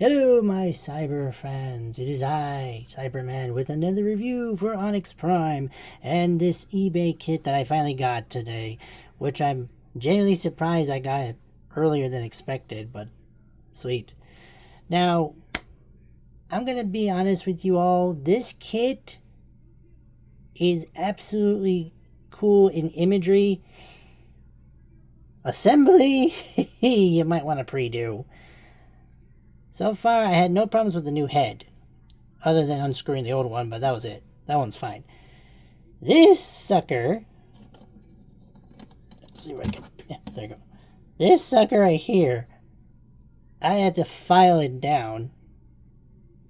Hello, my cyber friends. It is I, Cyberman, with another review for Onyx Prime and this eBay kit that I finally got today, which I'm genuinely surprised I got it earlier than expected, but sweet. Now, I'm gonna be honest with you all. This kit is absolutely cool in imagery. Assembly, you might want to pre-do. So far, I had no problems with the new head, other than unscrewing the old one, but that was it. That one's fine. This sucker, let's see where I can, yeah, there you go. This sucker right here, I had to file it down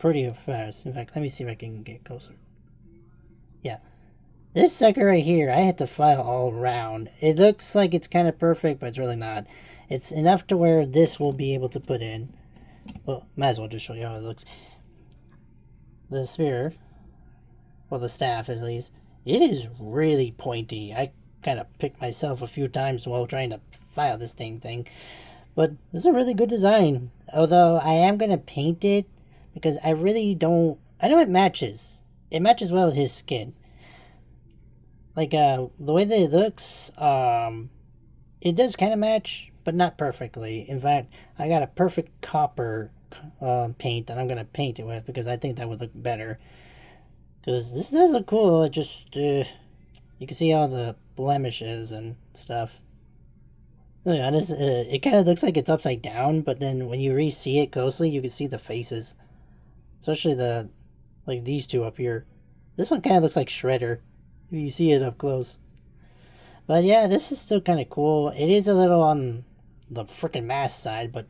pretty fast. In fact, let me see if I can get closer. Yeah. This sucker right here, I had to file all around. It looks like it's kind of perfect, but it's really not. It's enough to where this will be able to put in. Well, might as well just show you how it looks. The spear, well, the staff at least, it is really pointy. I kind of picked myself a few times while trying to file this thing. But this is a really good design. Although I am going to paint it because I really don't... I know it matches. It matches well with his skin. Like, the way that it looks, it does kind of match, but not perfectly. In fact, I got a perfect copper paint that I'm going to paint it with because I think that would look better. Because this does look cool. It just, you can see all the blemishes and stuff. Yeah, it kind of looks like it's upside down, but then when you re-see it closely, you can see the faces. Especially like these two up here. This one kind of looks like Shredder, if you see it up close. But yeah, this is still kind of cool. It is a little on the freaking mass side, but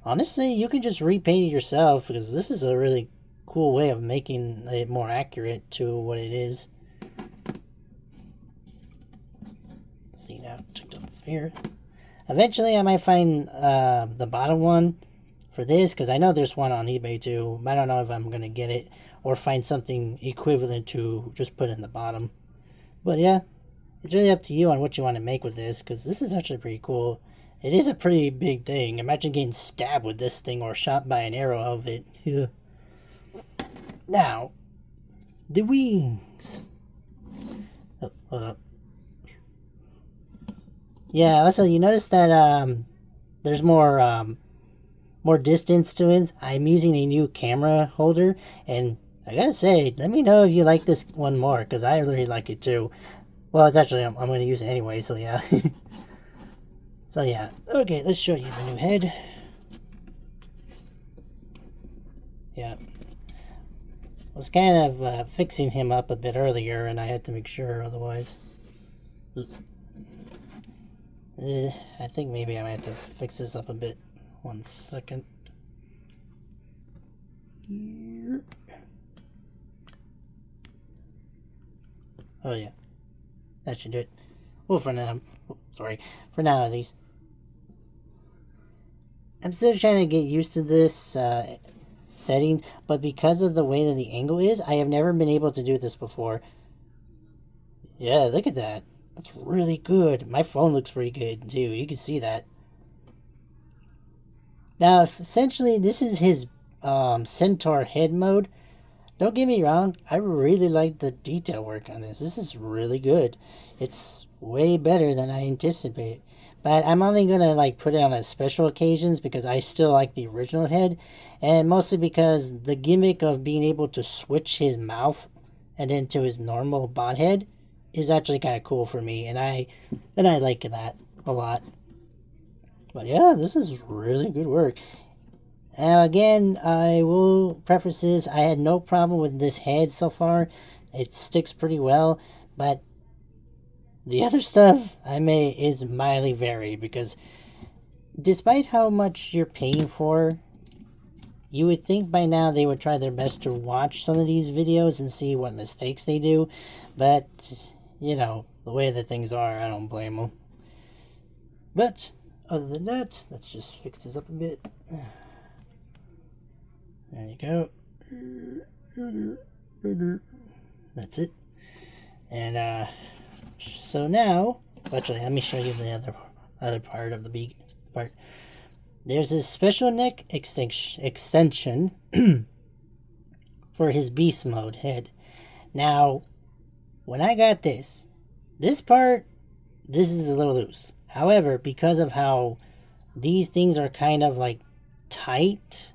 honestly, you can just repaint it yourself because this is a really cool way of making it more accurate to what it is. Let's see now, checked out the spear. Eventually, I might find the bottom one for this because I know there's one on eBay too. I don't know if I'm gonna get it or find something equivalent to just put in the bottom. But yeah, it's really up to you on what you want to make with this because this is actually pretty cool. It is a pretty big thing. Imagine getting stabbed with this thing or shot by an arrow of it. Yeah. Now, the wings. Oh, hold up. Yeah, also you notice that there's more distance to it. I'm using a new camera holder, and I gotta say, let me know if you like this one more, because I really like it too. Well, it's actually, I'm going to use it anyway, so yeah. So yeah, okay, let's show you the new head. Yeah. I was kind of fixing him up a bit earlier, and I had to make sure, otherwise. I think maybe I might have to fix this up a bit. 1 second. Here. Oh yeah, that should do it. Well, for now, for now at least. I'm still trying to get used to this settings, but because of the way that the angle is, I have never been able to do this before. Yeah, look at that. That's really good. My phone looks pretty good too. You can see that. Now, essentially, this is his Centaur head mode. Don't get me wrong, I really like the detail work on this. This is really good. It's way better than I anticipated. But I'm only gonna like put it on a special occasions because I still like the original head, and mostly because the gimmick of being able to switch his mouth and into his normal bot head is actually kind of cool for me, and I like that a lot. But yeah, this is really good work. Now again, I will preface this, I had no problem with this head so far. It sticks pretty well, but the other stuff is mildly varied because despite how much you're paying for, you would think by now they would try their best to watch some of these videos and see what mistakes they do, but you know, the way that things are, I don't blame them. But other than that, let's just fix this up a bit. There you go. That's it. And so now, actually, let me show you the other part of the beak part. there's a special neck extension for his beast mode head. Now, when I got this part, this is a little loose. However, because of how these things are kind of like tight,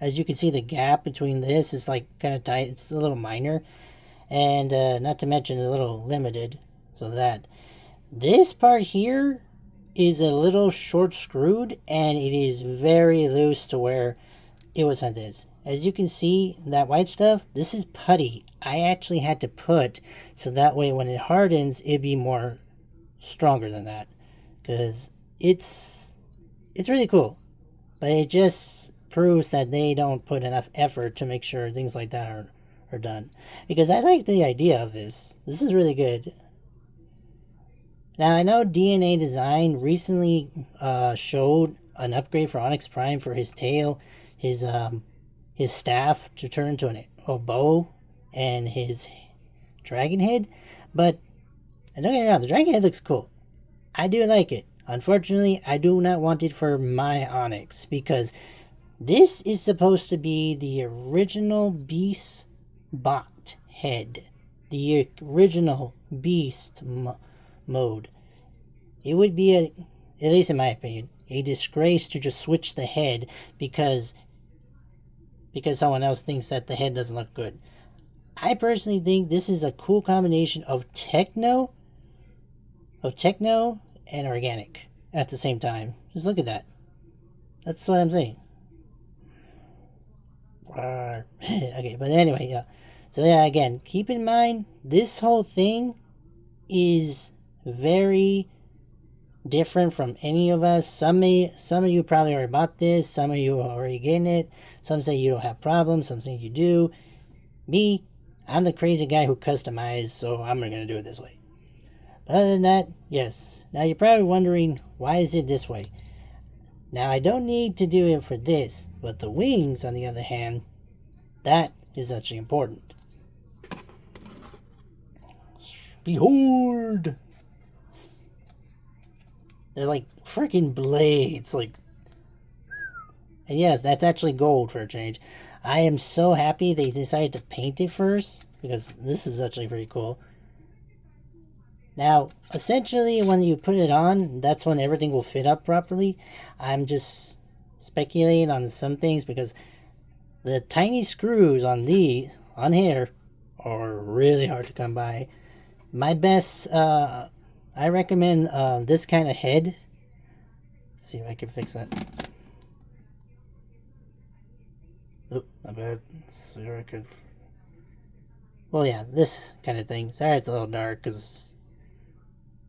as you can see, the gap between this is like kind of tight. It's a little minor, and not to mention a little limited. So that this part here is a little short screwed, and it is very loose to where it was on this. As you can see, that white stuff, this is putty. I actually had to put so that way when it hardens, it'd be more stronger than that, because it's really cool, but it just proves that they don't put enough effort to make sure things like that are done. Because I like the idea of this. This is really good. Now I know DNA Design recently showed an upgrade for Onyx Prime for his tail, his staff to turn into a bow, and his dragon head. But don't get me wrong, the dragon head looks cool. I do like it. Unfortunately, I do not want it for my Onyx, because this is supposed to be the original Beast bot head. The original Beast mode. It would be, at least in my opinion, a disgrace to just switch the head because someone else thinks that the head doesn't look good. I personally think this is a cool combination of techno and organic at the same time. Just look at that. That's what I'm saying. Okay, but anyway, yeah. So yeah, again, keep in mind, this whole thing is very different from any of us. Some of you probably already bought this. Some of you are already getting it. Some say you don't have problems. Some say you do. Me, I'm the crazy guy who customized, so I'm going to do it this way. But other than that, yes. Now you're probably wondering, why is it this way? Now I don't need to do it for this, but the wings, on the other hand, that is actually important. Behold! They're like freaking blades, like. And yes, that's actually gold for a change. I am so happy they decided to paint it first, because this is actually pretty cool. Now, essentially, when you put it on, that's when everything will fit up properly. I'm just speculating on some things because the tiny screws on here are really hard to come by. My best, I recommend this kind of head. Let's see if I can fix that. Oh, my bad. Sorry, I could. Well, yeah, this kind of thing. Sorry, it's a little dark because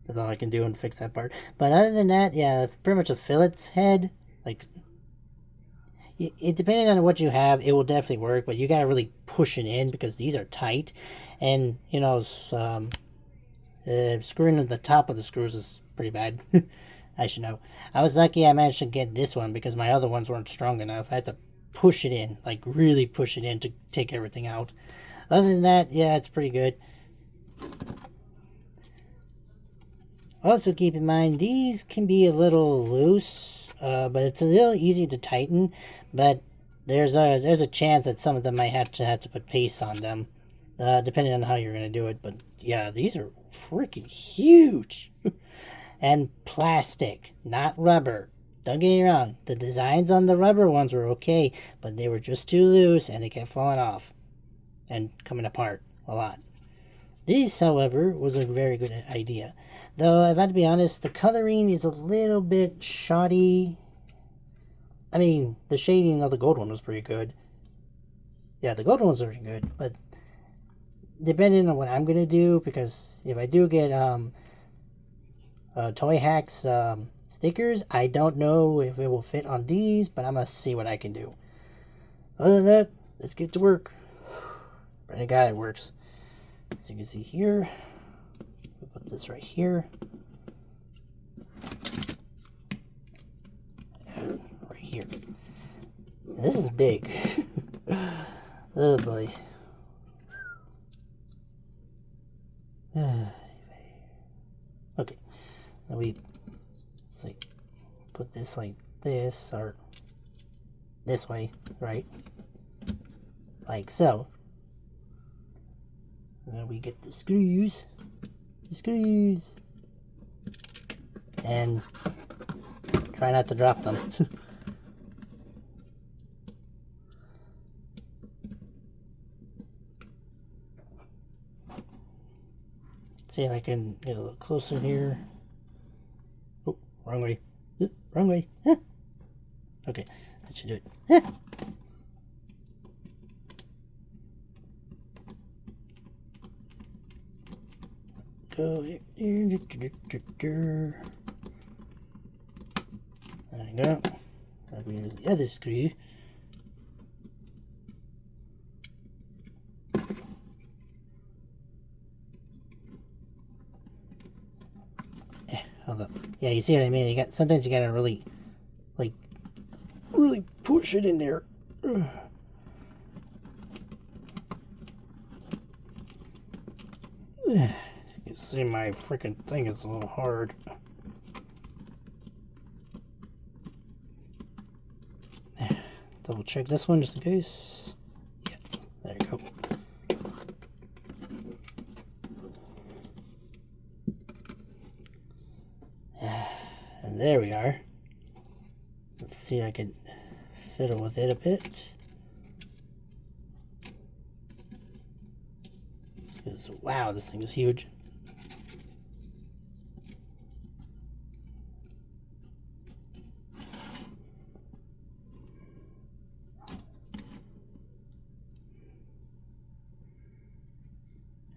that's all I can do and fix that part. But other than that, yeah, pretty much a fillet's head. Like, it depending on what you have, it will definitely work. But you gotta really push it in because these are tight, and you know, screwing at the top of the screws is pretty bad. I should know. I was lucky I managed to get this one because my other ones weren't strong enough. I had to push it in, like really push it in to take everything out. Other than that, yeah, it's pretty good. Also keep in mind, these can be a little loose, but it's a little easy to tighten, but there's a chance that some of them might have to put paste on them, depending on how you're going to do it. But yeah, these are freaking huge. And plastic, not rubber. Don't get me wrong, the designs on the rubber ones were okay, but they were just too loose and they kept falling off and coming apart a lot. This, however, was a very good idea. Though, if I have to be honest, the coloring is a little bit shoddy. I mean, the shading of the gold one was pretty good. Yeah, the gold one was pretty good, but depending on what I'm going to do, because if I do get Toy Hacks stickers, I don't know if it will fit on these, but I'm going to see what I can do. Other than that, let's get to work. Brandon got it works. As you can see here, we'll put this right here. And right here. And this is big. Oh boy. Okay. Now we like put this like this, or this way, right? Like so. And then we get the screws. And try not to drop them. See if I can get a little closer here. Oh, wrong way. Wrong way. Okay, that should do it. Go here. There you go. Let me use the other screw. Hold up. Yeah, you see what I mean? Sometimes you gotta really push it in there. Ugh. You can see my freaking thing is a little hard. There. Double check this one just in case. Yeah, there you go. And there we are. Let's see if I can fiddle with it a bit. Because, wow, this thing is huge.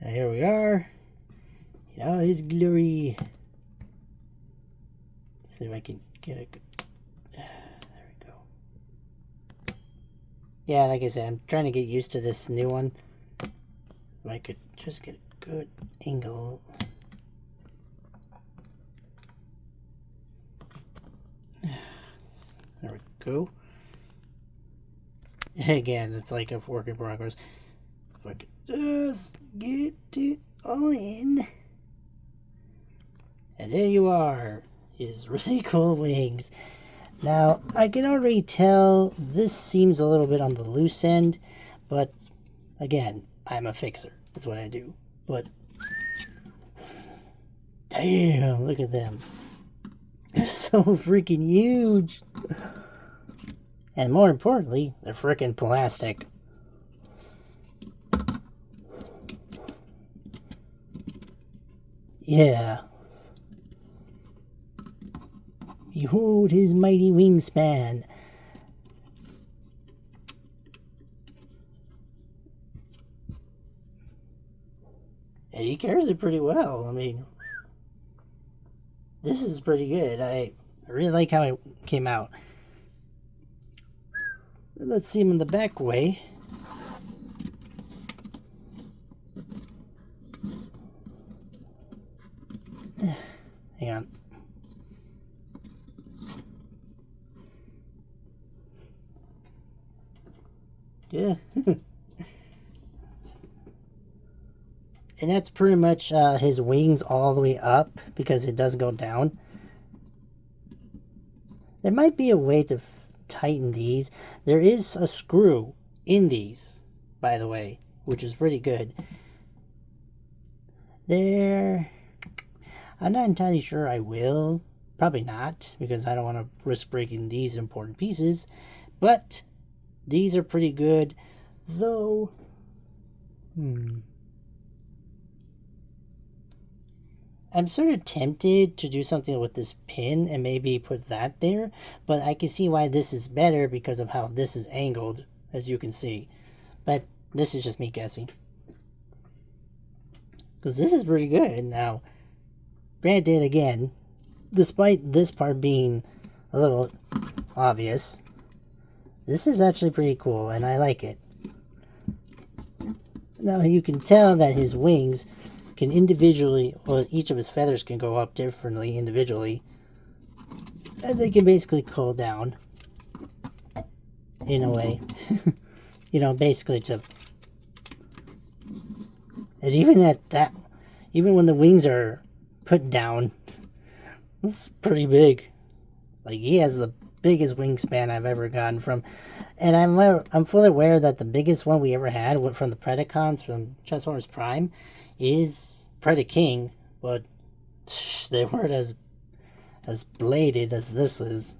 And here we are. In all his glory. See if I can get a good. There we go. Yeah, like I said, I'm trying to get used to this new one. If I could just get a good angle. There we go. Again, it's like a work in progress. If I could just get it all in. And there you are. His really cool wings. Now, I can already tell this seems a little bit on the loose end, but again, I'm a fixer. That's what I do. But damn, look at them. They're so freaking huge. And more importantly, they're freaking plastic. Yeah. Behold his mighty wingspan. And he carries it pretty well. I mean, this is pretty good. I really like how it came out. Let's see him in the back way. Hang on. Yeah. And that's pretty much his wings all the way up, because it does go down. There might be a way to tighten these. There is a screw in these, by the way, which is pretty good. There, I'm not entirely sure I will. Probably not, because I don't want to risk breaking these important pieces. But these are pretty good, though. I'm sort of tempted to do something with this pin and maybe put that there, but I can see why this is better because of how this is angled, as you can see. But this is just me guessing. Because this is pretty good. Now, granted, again, despite this part being a little obvious, this is actually pretty cool, and I like it. Now, you can tell that his wings can individually, well, each of his feathers can go up differently individually, and they can basically curl down in a way. You know, basically to, and even at that, even when the wings are put down, it's pretty big. Like, he has the biggest wingspan I've ever gotten from. And I'm fully aware that the biggest one we ever had from the Predacons from Transformers Prime is Predaking, but they weren't as bladed as this is.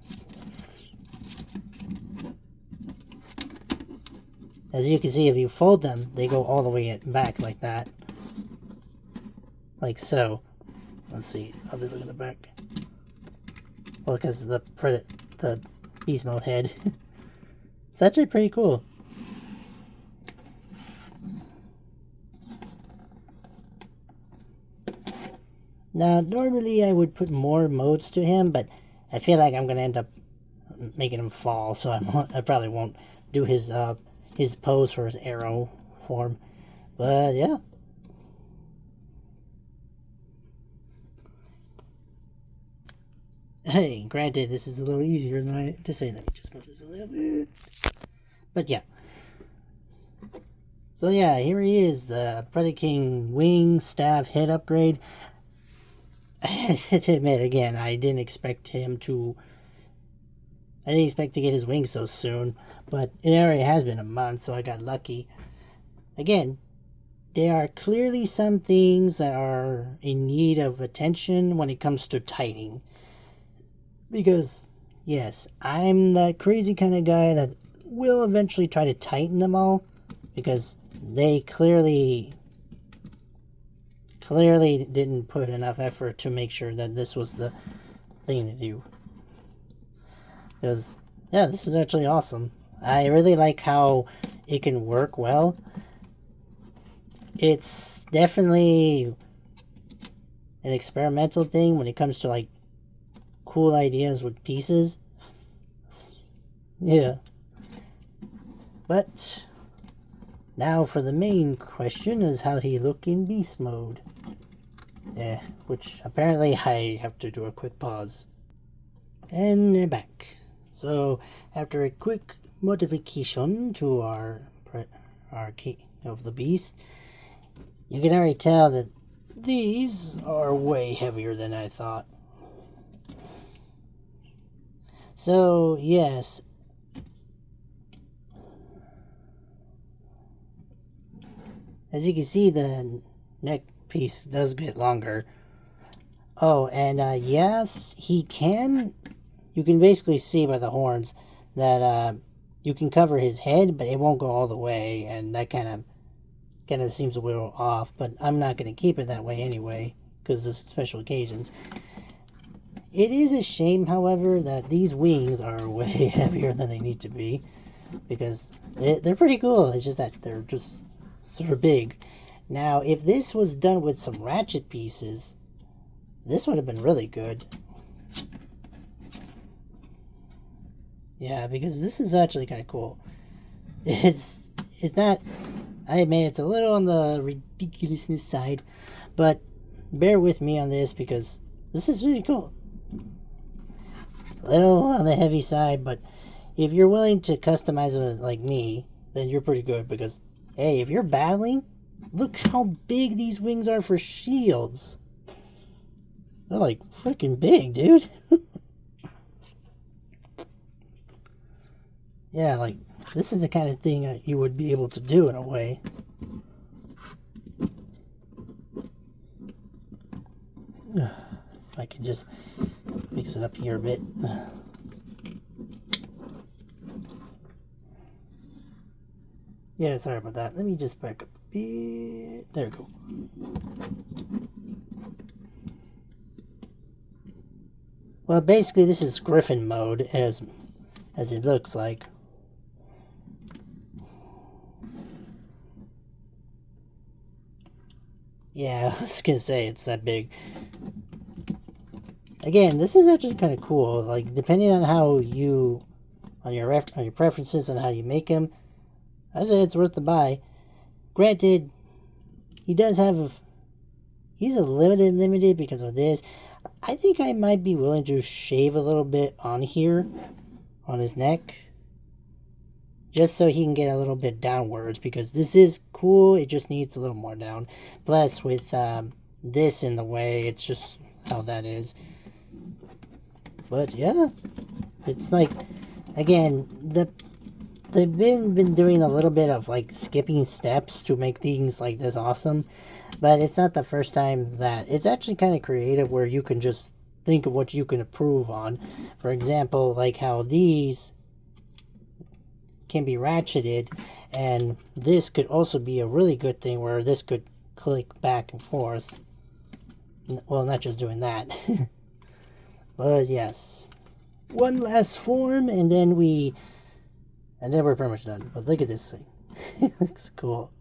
As you can see, if you fold them, they go all the way back like that. Like so. Let's see how they look in the back. Well, because of the beast mode head. It's actually pretty cool. Now, normally I would put more modes to him, but I feel like I'm gonna end up making him fall, so I probably won't do his pose for his arrow form. But yeah. Hey, granted, this is a little easier than I anticipated. Let me just move this a little bit. But yeah. So yeah, here he is, the Predaking wing staff head upgrade. I had to admit again, I didn't expect to get his wings so soon, but it already has been a month, so I got lucky. Again, there are clearly some things that are in need of attention when it comes to tightening. Because, yes, I'm that crazy kind of guy that will eventually try to tighten them all, because they clearly didn't put enough effort to make sure that this was the thing to do. Because, yeah, this is actually awesome. I really like how it can work well. It's definitely an experimental thing when it comes to, like, cool ideas with pieces. Yeah. But now for the main question is how he look in beast mode. Yeah, which apparently I have to do a quick pause. And back. So after a quick modification to our key of the beast, you can already tell that these are way heavier than I thought. So, yes. As you can see, the neck piece does get longer. Oh, and yes, he can. You can basically see by the horns that you can cover his head, but it won't go all the way, and that kind of seems a little off. But I'm not going to keep it that way anyway, because of special occasions. It is a shame, however, that these wings are way heavier than they need to be, because they're pretty cool. It's just that they're just sort of big. Now, if this was done with some ratchet pieces, this would have been really good. Yeah, because this is actually kind of cool. It's not, I admit it's a little on the ridiculousness side, but bear with me on this because this is really cool. A little on the heavy side, but if you're willing to customize it like me, then you're pretty good because, hey, if you're battling, look how big these wings are for shields. They're like freaking big, dude. Yeah, like, this is the kind of thing that you would be able to do in a way. If I can just mix it up here a bit. Yeah, sorry about that. Let me just back up a bit. There we go. Well, basically this is Griffin mode as it looks like. Yeah, I was gonna say it's that big. Again, this is actually kind of cool. Like, depending on how you, on your preferences and how you make them, I say it's worth the buy. Granted, he does have he's a limited because of this. I think I might be willing to shave a little bit on here, on his neck, just so he can get a little bit downwards, because this is cool, it just needs a little more down. Plus, with this in the way, it's just how that is. But yeah, It's like, again, they've been doing a little bit of like skipping steps to make things like this awesome, but it's not the first time that it's actually kind of creative where you can just think of what you can improve on. For example, like how these can be ratcheted, and this could also be a really good thing where this could click back and forth. Well, not just doing that. But yes, one last form and then we're pretty much done. But look at this thing. It looks cool.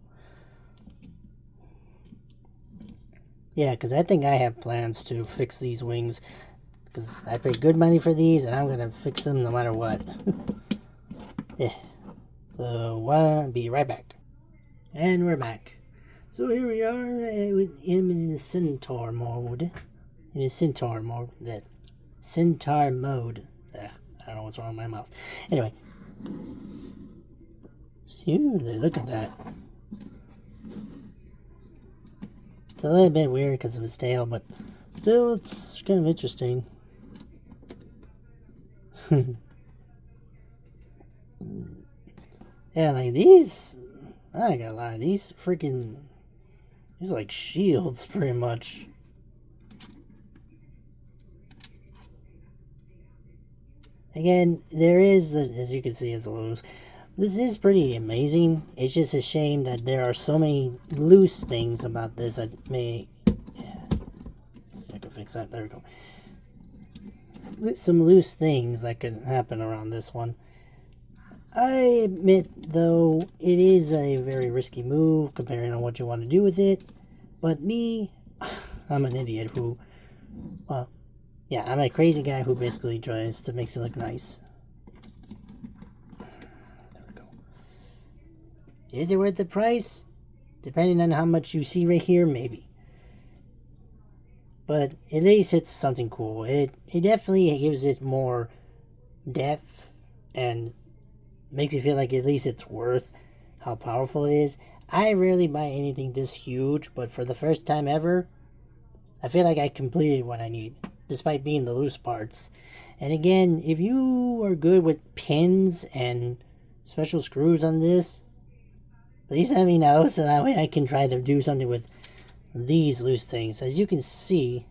Yeah, because I think I have plans to fix these wings, because I paid good money for these and I'm gonna fix them no matter what. Yeah. So be right back. And we're back. So here we are with him in the centaur mode. In his centaur mode. That centaur mode. I don't know what's wrong with my mouth. Anyway. Phew, look at that. It's a little bit weird because of his tail, but still, it's kind of interesting. Yeah, like these, I ain't gonna lie, these are like shields, pretty much. Again, there is, as you can see, it's loose. This is pretty amazing. It's just a shame that there are so many loose things about this that may... See if I can fix that. There we go. Some loose things that could happen around this one. I admit, though, it is a very risky move comparing on what you want to do with it. But me, I'm an idiot who... Well, yeah, I'm a crazy guy who basically tries to make it look nice. Is it worth the price? Depending on how much you see right here, maybe. But at least it's something cool. It definitely gives it more depth and makes you feel like at least it's worth how powerful it is. I rarely buy anything this huge, but for the first time ever, I feel like I completed what I need, despite being the loose parts. And again, if you are good with pins and special screws on this, please let me know so that way I can try to do something with these loose things. As you can see,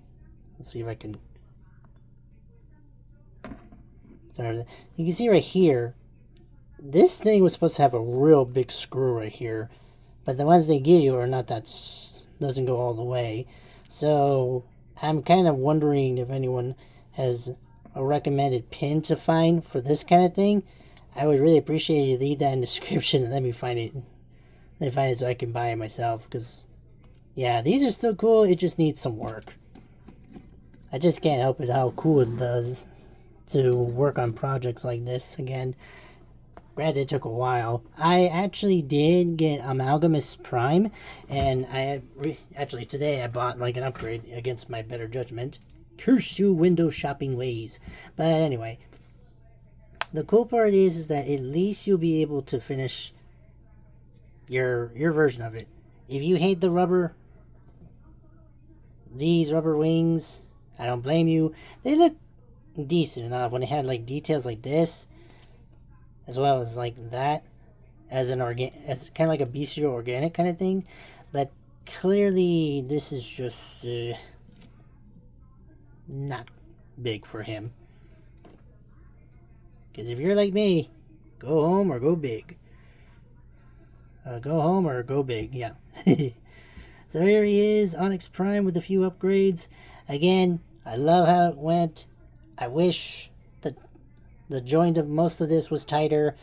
let's see if I can... Sorry, you can see right here, this thing was supposed to have a real big screw right here, but the ones they give you are not that... doesn't go all the way. So I'm kind of wondering if anyone has a recommended pin to find for this kind of thing. I would really appreciate you leave that in the description and let me find it. Let me find it so I can buy it myself, because yeah, these are still cool. It just needs some work. I just can't help it how cool it does to work on projects like this again. Granted, it took a while. I actually did get Amalgamus Prime, and actually today I bought like an upgrade against my better judgment. Curse you, window shopping ways. But anyway, the cool part is that at least you'll be able to finish your version of it. If you hate the rubber, these rubber wings, I don't blame you. They look decent enough when they had like details like this, as well as like that, as kind of like a bestial organic kind of thing. But clearly, this is just not big for him. Because if you're like me, go home or go big. Go home or go big, yeah. So here he is, Onyx Prime with a few upgrades. Again, I love how it went. I wish that the joint of most of this was tighter.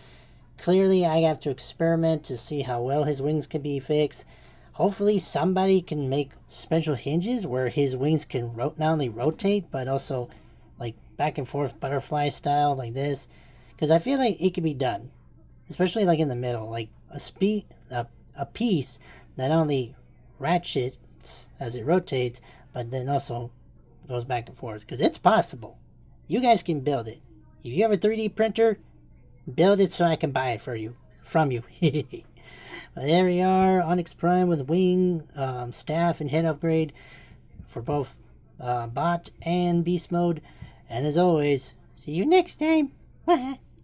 Clearly, I have to experiment to see how well his wings can be fixed. Hopefully, somebody can make special hinges where his wings can not only rotate, but also like back and forth butterfly style like this. Because I feel like it can be done. Especially like in the middle, like a piece that only ratchets as it rotates, but then also goes back and forth. Because it's possible. You guys can build it. If you have a 3D printer, build it so I can buy it from you. But there we are, Onyx Prime with wing, staff, and head upgrade for both bot and beast mode. And as always, See you next time.